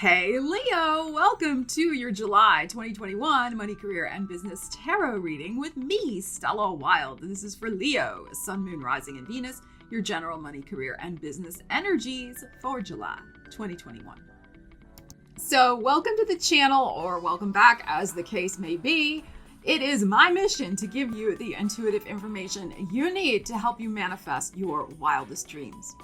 Hey Leo, welcome to your July 2021 Money, Career, and Business Tarot reading with me, Stella Wilde. This is for Leo, Sun, Moon, Rising, and Venus, your general money, career, and business energies for July 2021. So welcome to the channel, or welcome back as the case may be. It is my mission to give you the intuitive information you need to help you manifest your wildest dreams.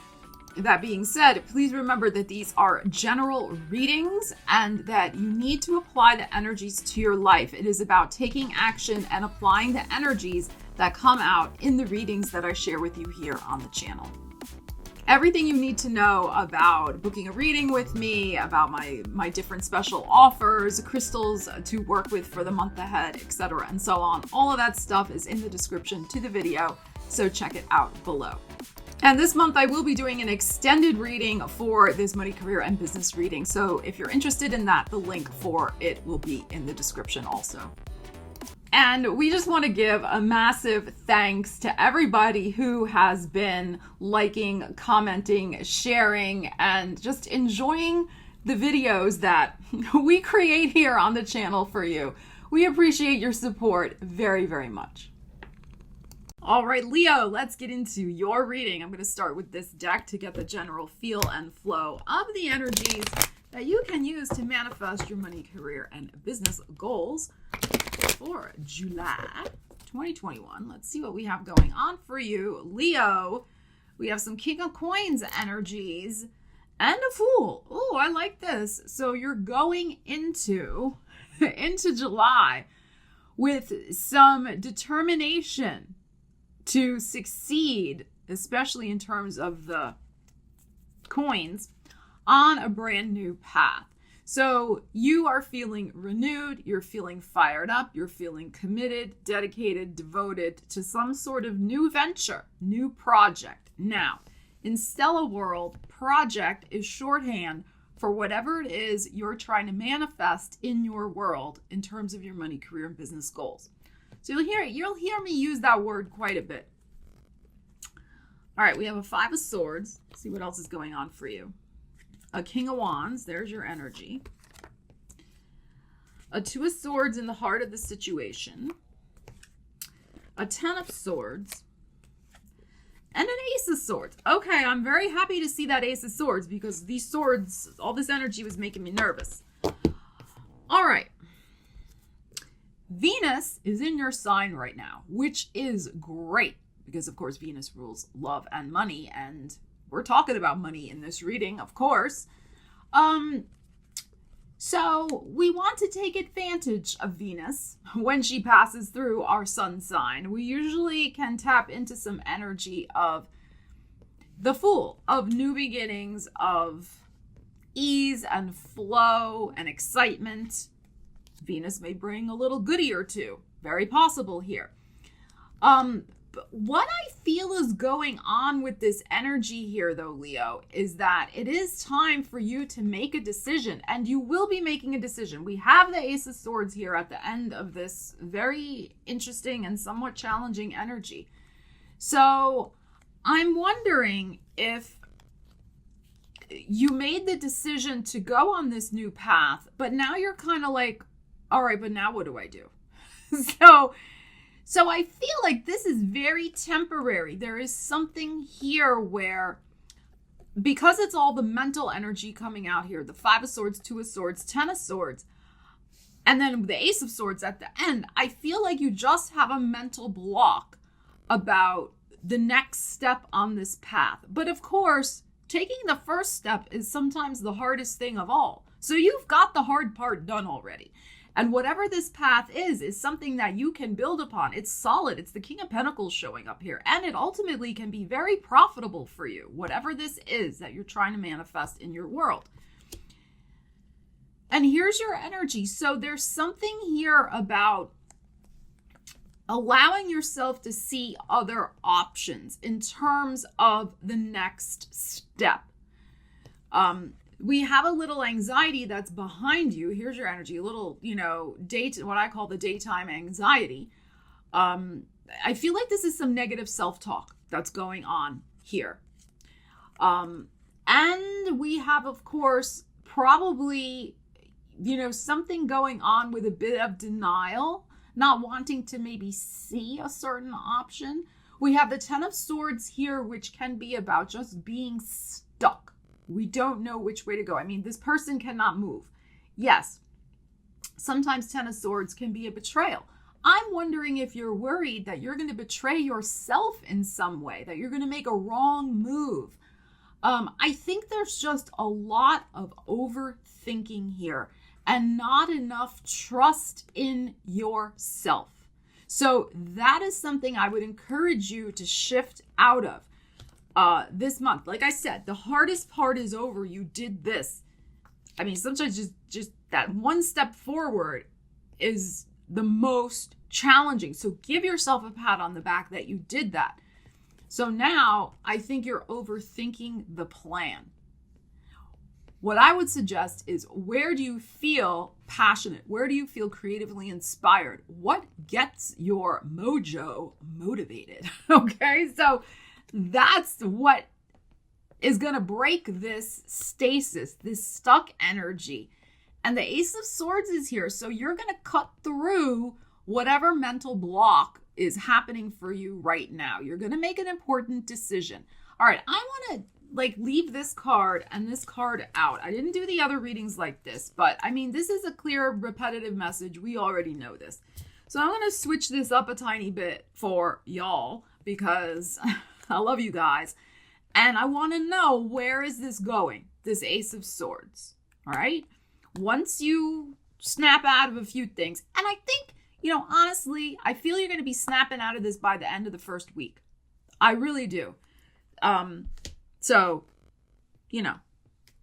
That being said, please remember that these are general readings and that you need to apply the energies to your life. It is about taking action and applying the energies that come out in the readings that I share with you here on the channel. Everything you need to know about booking a reading with me, about my different special offers, crystals to work with for the month ahead, etc., and so on, all of that stuff is in the description to the video, so check it out below. And this month I will be doing an extended reading for this money, career, and business reading. So if you're interested in that, the link for it will be in the description also. And we just want to give a massive thanks to everybody who has been liking, commenting, sharing, and just enjoying the videos that we create here on the channel for you. We appreciate your support very, very much. All right, Leo, let's get into your reading. I'm going to start with this deck to get the general feel and flow of the energies that you can use to manifest your money, career, and business goals for July 2021. Let's see what we have going on for you, Leo. We have some King of Coins energies and a Fool. Oh, I like this. So you're going into July with some determination to succeed, especially in terms of the coins, on a brand new path. So you are feeling renewed, you're feeling fired up, you're feeling committed, dedicated, devoted to some sort of new venture, new project. Now, in Stella world, project is shorthand for whatever it is you're trying to manifest in your world in terms of your money, career, and business goals. So you'll hear me use that word quite a bit. All right, we have a Five of Swords. Let's see what else is going on for you. A King of Wands, there's your energy. A Two of Swords in the heart of the situation. A Ten of Swords. And an Ace of Swords. Okay, I'm very happy to see that Ace of Swords because these swords, all this energy was making me nervous. All right. Venus is in your sign right now, which is great because, of course, Venus rules love and money, and we're talking about money in this reading, of course. So we want to take advantage of Venus when she passes through our sun sign. We usually can tap into some energy of the Fool, of new beginnings, of ease and flow and excitement. Venus may bring a little goodie or two. Very possible here. But what I feel is going on with this energy here, though, Leo, is that it is time for you to make a decision, and you will be making a decision. We have the Ace of Swords here at the end of this very interesting and somewhat challenging energy. So I'm wondering if you made the decision to go on this new path, but now you're kind of like, all right, but now what do I do? So I feel like this is very temporary. There is something here where, because it's all the mental energy coming out here, the Five of Swords, Two of Swords, Ten of Swords, and then the Ace of Swords at the end, I feel like you just have a mental block about the next step on this path. But of course, taking the first step is sometimes the hardest thing of all. So you've got the hard part done already. And whatever this path is something that you can build upon. It's solid. It's the King of Pentacles showing up here. And it ultimately can be very profitable for you, whatever this is that you're trying to manifest in your world. And here's your energy. So there's something here about allowing yourself to see other options in terms of the next step. We have a little anxiety that's behind you. Here's your energy, a little, what I call the daytime anxiety. I feel like this is some negative self-talk that's going on here. And we have, of course, probably, something going on with a bit of denial, not wanting to maybe see a certain option. We have the Ten of Swords here, which can be about just being stuck. We don't know which way to go. I mean, this person cannot move. Yes, sometimes Ten of Swords can be a betrayal. I'm wondering if you're worried that you're going to betray yourself in some way, that you're going to make a wrong move. I think there's just a lot of overthinking here and not enough trust in yourself. So that is something I would encourage you to shift out of this month. Like I said, the hardest part is over. You did this. I mean, sometimes just that one step forward is the most challenging. So give yourself a pat on the back that you did that. So now I think you're overthinking the plan. What I would suggest is, where do you feel passionate? Where do you feel creatively inspired? What gets your mojo motivated? Okay, so that's what is going to break this stasis, this stuck energy. And the Ace of Swords is here. So you're going to cut through whatever mental block is happening for you right now. You're going to make an important decision. All right, I want to leave this card and this card out. I didn't do the other readings like this, but I mean, this is a clear, repetitive message. We already know this. So I'm going to switch this up a tiny bit for y'all because I love you guys. And I want to know, where is this going? This Ace of Swords. All right. Once you snap out of a few things, and I think, honestly, I feel you're going to be snapping out of this by the end of the first week. I really do. So,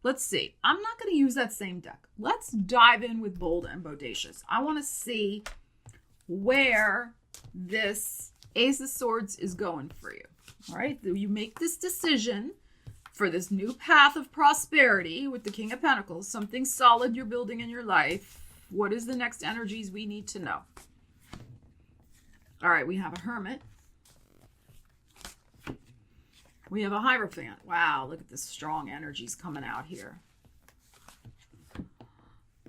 let's see. I'm not going to use that same deck. Let's dive in with Bold and Bodacious. I want to see where this Ace of Swords is going for you. All right. You make this decision for this new path of prosperity with the King of Pentacles, something solid you're building in your life. What is the next energies we need to know? All right. We have a Hermit. We have a Hierophant. Wow, look at the strong energies coming out here.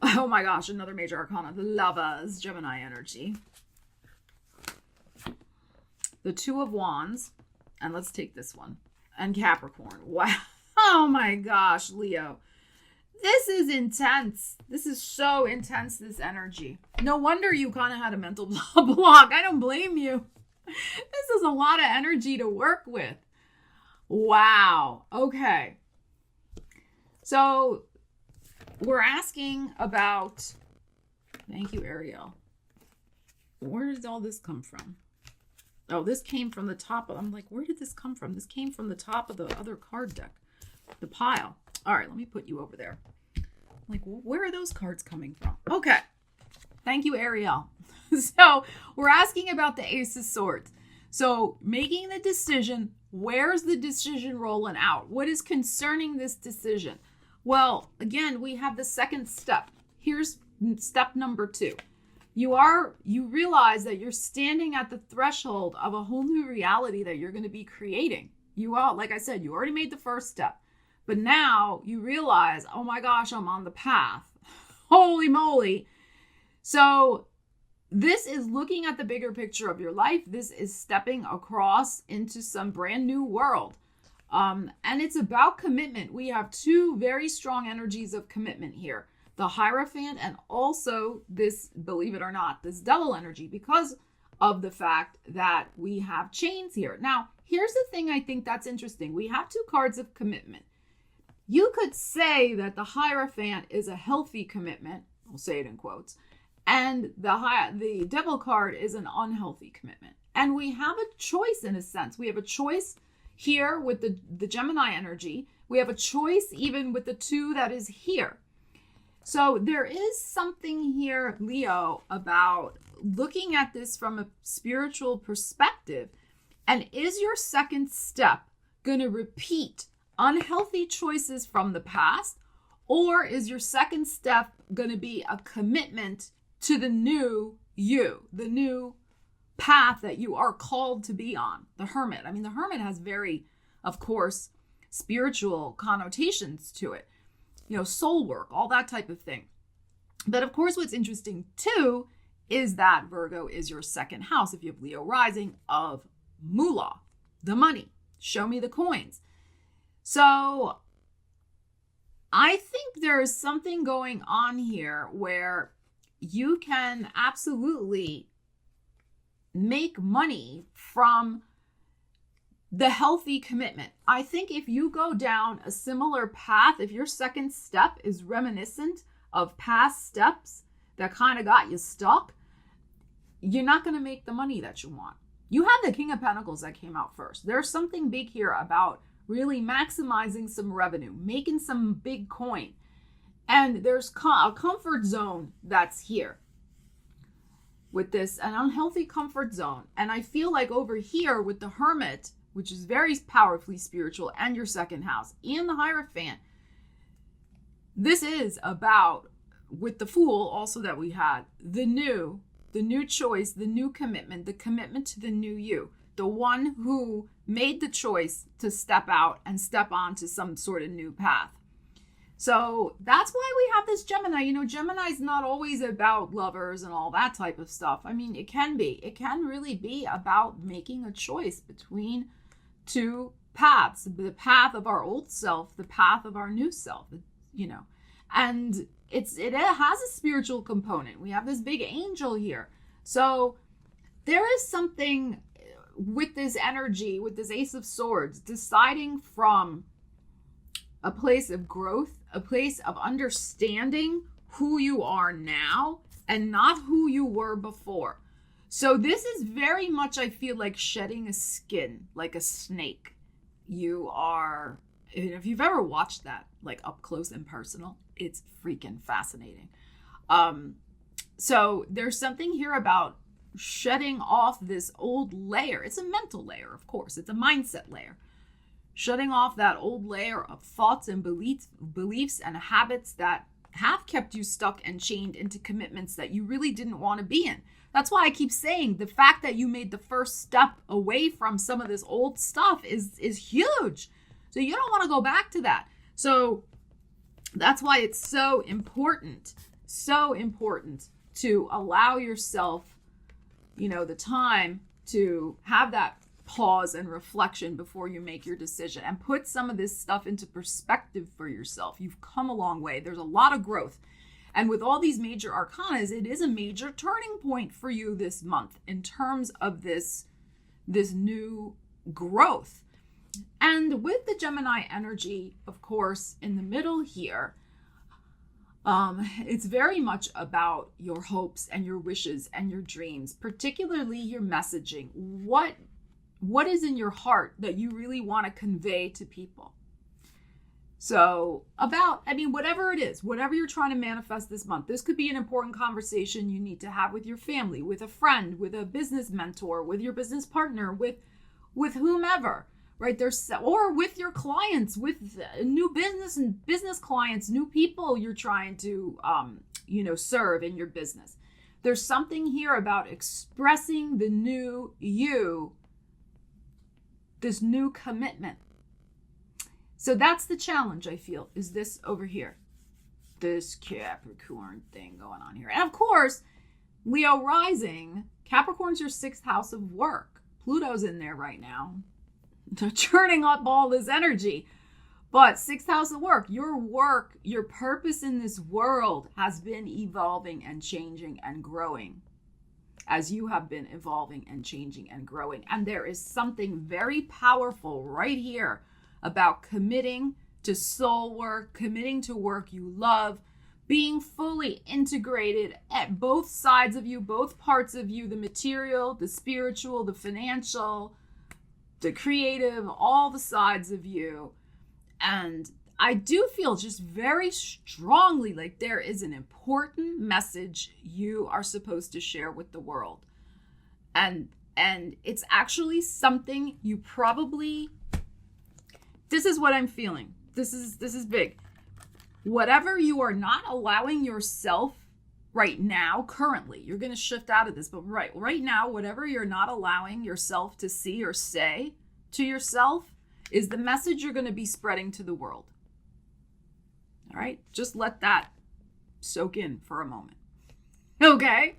Oh my gosh, another major arcana. The Lovers, Gemini energy. The Two of Wands. And let's take this one. And Capricorn. Wow. Oh my gosh, Leo. This is intense. This is so intense, this energy. No wonder you kind of had a mental block. I don't blame you. This is a lot of energy to work with. Wow. Okay. So we're asking about, thank you, Ariel. Where did all this come from? Oh, this came from the top of, I'm like, where did this come from? This came from the top of the other card deck, the pile. All right, let me put you over there. I'm like, where are those cards coming from? Okay. Thank you, Ariel. So we're asking about the Ace of Swords. So making the decision, where's the decision rolling out? What is concerning this decision? Well, again, we have the second step. Here's step number 2. You realize that you're standing at the threshold of a whole new reality that you're going to be creating. Like I said, you already made the first step, but now you realize, oh my gosh, I'm on the path. Holy moly. So this is looking at the bigger picture of your life. This is stepping across into some brand new world. And it's about commitment. We have 2 very strong energies of commitment here. The Hierophant and also this, believe it or not, this Devil energy, because of the fact that we have chains here. Now, here's the thing I think that's interesting. We have 2 cards of commitment. You could say that the Hierophant is a healthy commitment. I'll say it in quotes. And the Devil card is an unhealthy commitment. And we have a choice in a sense. We have a choice here with the Gemini energy. We have a choice even with the 2 that is here. So there is something here, Leo, about looking at this from a spiritual perspective. And is your second step going to repeat unhealthy choices from the past? Or is your second step going to be a commitment to the new you, the new path that you are called to be on? The Hermit. I mean, the Hermit has very, of course, spiritual connotations to it. soul work, all that type of thing. But of course, what's interesting too is that Virgo is your second house, if you have Leo rising, of moolah, the money. Show me the coins. So I think there is something going on here where you can absolutely make money from the healthy commitment. I think if you go down a similar path, if your second step is reminiscent of past steps that kind of got you stuck, you're not going to make the money that you want. You have the King of Pentacles that came out first. There's something big here about really maximizing some revenue, making some big coin. And there's a comfort zone that's here with this, an unhealthy comfort zone. And I feel like over here with the Hermit, which is very powerfully spiritual, and your second house, and the Hierophant, this is about, with the Fool also that we had, the new choice, the new commitment, the commitment to the new you, the one who made the choice to step out and step onto some sort of new path. So that's why we have this Gemini. Gemini is not always about lovers and all that type of stuff. I mean, it can be. It can really be about making a choice between two paths, the path of our old self, the path of our new self, and it has a spiritual component. We have this big angel here. So there is something with this energy, with this Ace of Swords, deciding from a place of growth, a place of understanding who you are now and not who you were before. So this is very much, I feel like, shedding a skin like a snake. You are, if you've ever watched that, like up close and personal, it's freaking fascinating. So there's something here about shedding off this old layer. It's a mental layer, of course. It's a mindset layer. Shutting off that old layer of thoughts and beliefs and habits that have kept you stuck and chained into commitments that you really didn't want to be in. That's why I keep saying the fact that you made the first step away from some of this old stuff is huge. So you don't want to go back to that. So that's why it's so important to allow yourself, the time to have that pause and reflection before you make your decision and put some of this stuff into perspective for yourself. You've come a long way. There's a lot of growth. And with all these major arcanas, it is a major turning point for you this month in terms of this new growth. And with the Gemini energy, of course, in the middle here, it's very much about your hopes and your wishes and your dreams, particularly your messaging. What is in your heart that you really want to convey to people? So whatever it is, whatever you're trying to manifest this month, this could be an important conversation you need to have with your family, with a friend, with a business mentor, with your business partner, with whomever, right? Or with your clients, with new business and business clients, new people you're trying to, serve in your business. There's something here about expressing the new you, this new commitment. So that's the challenge, I feel, is this over here. This Capricorn thing going on here. And of course, Leo rising, Capricorn's your sixth house of work. Pluto's in there right now. They're churning up all this energy. But sixth house of work, your purpose in this world has been evolving and changing and growing as you have been evolving and changing and growing. And there is something very powerful right here about committing to soul work, committing to work you love, being fully integrated at both sides of you, both parts of you, the material, the spiritual, the financial, the creative, all the sides of you. And I do feel just very strongly like there is an important message you are supposed to share with the world. And it's actually something you probably, this is what I'm feeling. This is big. Whatever you are not allowing yourself right now, currently, you're going to shift out of this, but right now, whatever you're not allowing yourself to see or say to yourself is the message you're going to be spreading to the world. All right, just let that soak in for a moment. Okay,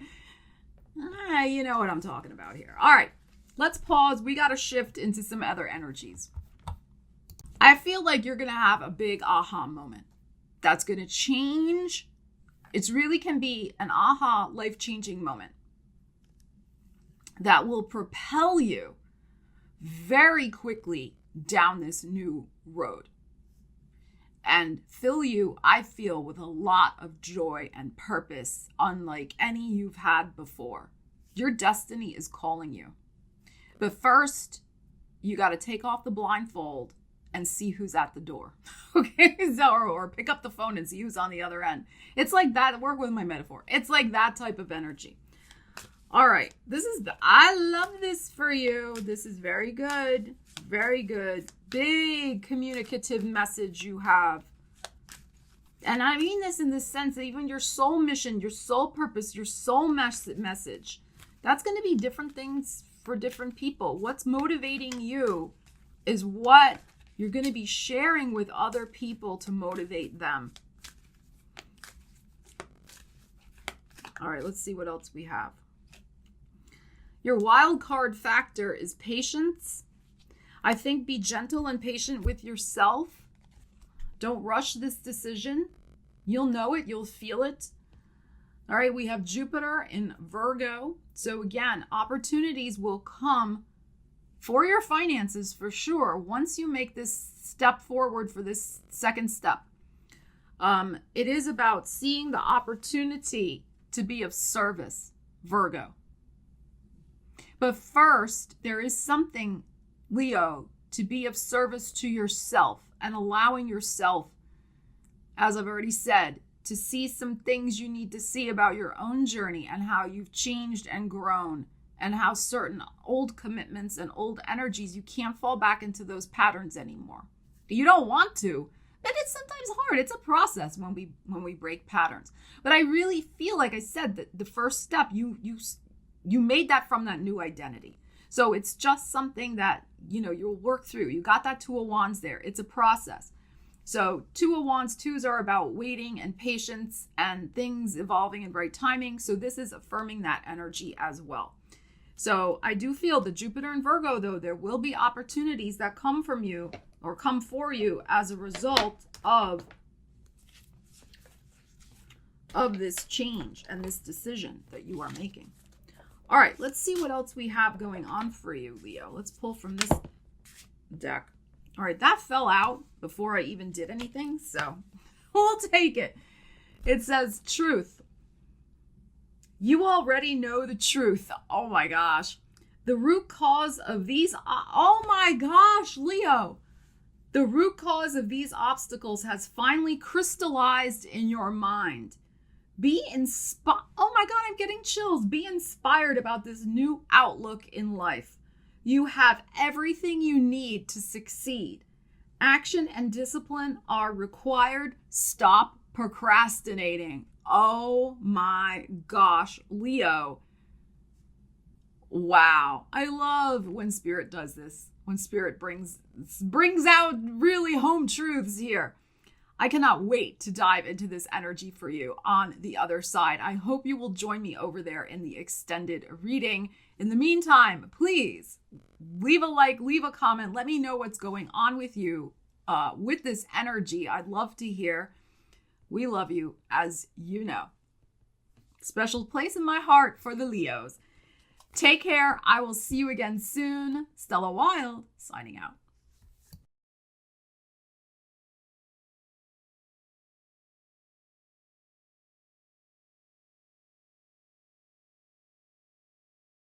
you know what I'm talking about here. All right, let's pause. We got to shift into some other energies. I feel like you're going to have a big aha moment that's going to change. It really can be an aha, life-changing moment that will propel you very quickly down this new road and fill you, I feel, with a lot of joy and purpose, unlike any you've had before. Your destiny is calling you. But first, you got to take off the blindfold and see who's at the door. Okay? Or pick up the phone and see who's on the other end. It's like that. Work with my metaphor. It's like that type of energy. All right. I love this for you. This is very good. Very good. Big communicative message you have. And I mean this in the sense that even your soul mission, your soul purpose, your soul message, that's going to be different things for different people. What's motivating you is what you're going to be sharing with other people to motivate them. All right, let's see what else we have. Your wild card factor is patience. I think be gentle and patient with yourself. Don't rush this decision. You'll know it. You'll feel it. All right, we have Jupiter in Virgo. So again, opportunities will come for your finances for sure once you make this step forward for this second step. It is about seeing the opportunity to be of service, Virgo. But first, there is something, Leo, to be of service to yourself and allowing yourself, as I've already said, to see some things you need to see about your own journey and how you've changed and grown and how certain old commitments and old energies, you can't fall back into those patterns anymore. You don't want to, but it's sometimes hard. It's a process when we break patterns. But I really feel, like I said, that the first step, you made that from that new identity. So it's just something that, you'll work through. You got that Two of Wands there. It's a process. So Two of Wands, twos are about waiting and patience and things evolving in right timing. So this is affirming that energy as well. So I do feel the Jupiter in Virgo, though, there will be opportunities that come from you or come for you as a result of this change and this decision that you are making. All right, let's see what else we have going on for you, Leo. Let's pull from this deck. All right, that fell out before I even did anything, so we'll take it. It says truth. You already know the truth. Oh my gosh. The root cause of these, oh my gosh, Leo. The root cause of these obstacles has finally crystallized in your mind. Be inspired. Oh my God, I'm getting chills. Be inspired about this new outlook in life. You have everything you need to succeed. Action and discipline are required. Stop procrastinating. Oh my gosh, Leo. Wow. I love when Spirit does this. When Spirit brings out really home truths here. I cannot wait to dive into this energy for you on the other side. I hope you will join me over there in the extended reading. In the meantime, please leave a like, leave a comment. Let me know what's going on with you with this energy. I'd love to hear. We love you, as you know. Special place in my heart for the Leos. Take care. I will see you again soon. Stella Wilde, signing out.